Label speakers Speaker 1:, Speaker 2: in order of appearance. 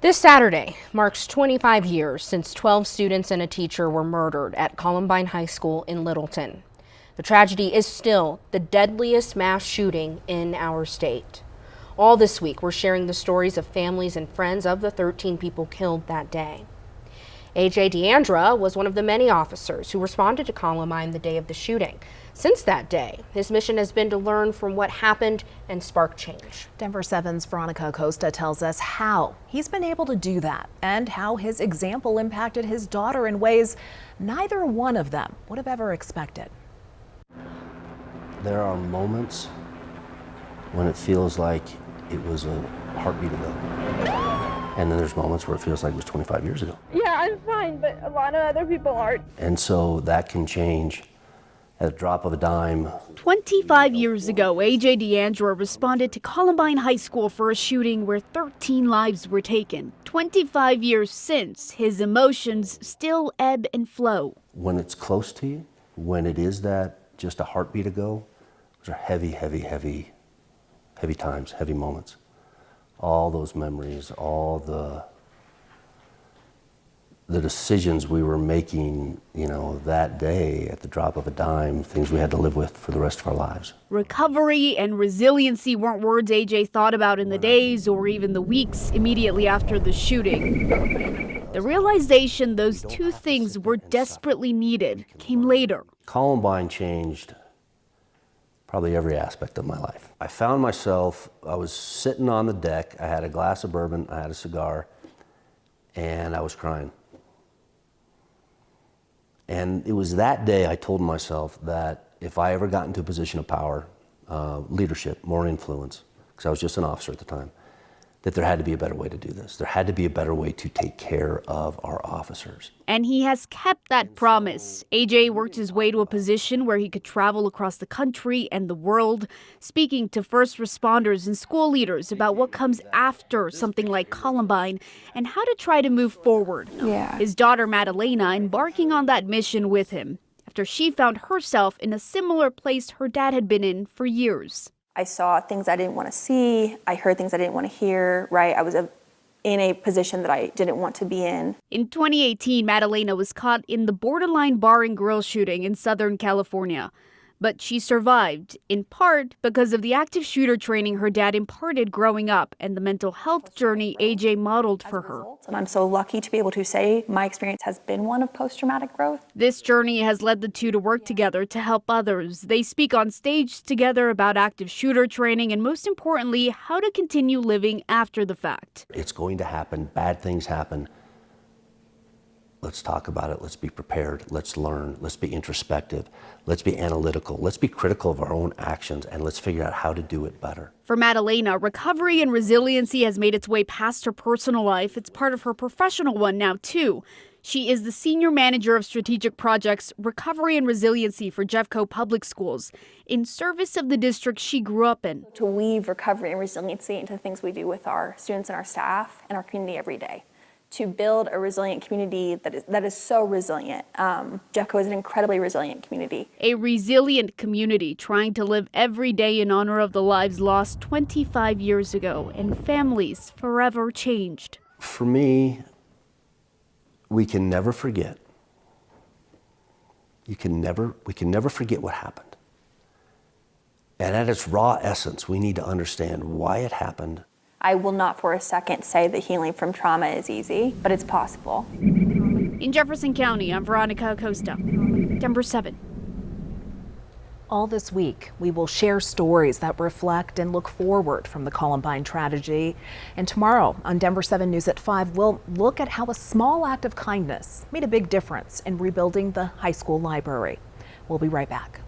Speaker 1: This Saturday marks 25 years since 12 students and a teacher were murdered at Columbine High School in Littleton. The tragedy is still the deadliest mass shooting in our state. All this week, we're sharing the stories of families and friends of the 13 people killed that day. DeAndrea was one of the many officers who responded to Columbine the day of the shooting. Since that day, his mission has been to learn from what happened and spark change.
Speaker 2: Denver 7's Veronica Acosta tells us how he's been able to do that and how his example impacted his daughter in ways neither one of them would have ever expected.
Speaker 3: There are moments when it feels like it was a heartbeat ago. And then there's moments where it feels like it was 25 years ago.
Speaker 4: Yeah, I'm fine, but a lot of other people aren't.
Speaker 3: And so that can change at a drop of a dime.
Speaker 5: 25 years ago, DeAndrea responded to Columbine High School for a shooting where 13 lives were taken. 25 years since, his emotions still ebb and flow.
Speaker 3: When it's close to you, when it is that just a heartbeat ago, those are heavy, heavy, heavy, heavy times, heavy moments. All those memories, all the decisions we were making, that day at the drop of a dime, things we had to live with for the rest of our lives.
Speaker 5: Recovery and resiliency weren't words AJ thought about in the days or even the weeks immediately after the shooting. The realization those two things were desperately needed came later.
Speaker 3: Columbine changed probably every aspect of my life. I found myself, I was sitting on the deck, I had a glass of bourbon, I had a cigar, and I was crying. And it was that day I told myself that if I ever got into a position of power, leadership, more influence, because I was just an officer at the time, that there had to be a better way to do this. There had to be a better way to take care of our officers.
Speaker 5: And he has kept that promise. AJ worked his way to a position where he could travel across the country and the world, speaking to first responders and school leaders about what comes after something like Columbine and how to try to move forward.
Speaker 4: Yeah.
Speaker 5: His daughter Madalena embarking on that mission with him after she found herself in a similar place her dad had been in for years.
Speaker 4: I saw things I didn't want to see. I heard things I didn't want to hear, right? I was in a position that I didn't want to be in.
Speaker 5: In 2018, Madalena was caught in the borderline bar and grill shooting in Southern California. But she survived, in part because of the active shooter training her dad imparted growing up and the mental health journey AJ modeled for her.
Speaker 4: And I'm so lucky to be able to say my experience has been one of post-traumatic growth.
Speaker 5: This journey has led the two to work together to help others. They speak on stage together about active shooter training and, most importantly, how to continue living after the fact.
Speaker 3: It's going to happen. Bad things happen. Let's talk about it. Let's be prepared. Let's learn. Let's be introspective. Let's be analytical. Let's be critical of our own actions, and let's figure out how to do it better.
Speaker 5: For Madalena, recovery and resiliency has made its way past her personal life. It's part of her professional one now, too. She is the Senior Manager of Strategic Projects, Recovery and Resiliency for Jeffco Public Schools, in service of the district she grew up in.
Speaker 4: To weave recovery and resiliency into things we do with our students and our staff and our community every day. To build a resilient community that is so resilient. Jeffco is an incredibly resilient community.
Speaker 5: A resilient community trying to live every day in honor of the lives lost 25 years ago and families forever changed.
Speaker 3: For me, we can never forget. We can never forget what happened. And at its raw essence, we need to understand why it happened.
Speaker 4: I will not for a second say that healing from trauma is easy, but it's possible.
Speaker 5: In Jefferson County, I'm Veronica Acosta, Denver 7.
Speaker 2: All this week, we will share stories that reflect and look forward from the Columbine tragedy. And tomorrow on Denver 7 News at 5, we'll look at how a small act of kindness made a big difference in rebuilding the high school library. We'll be right back.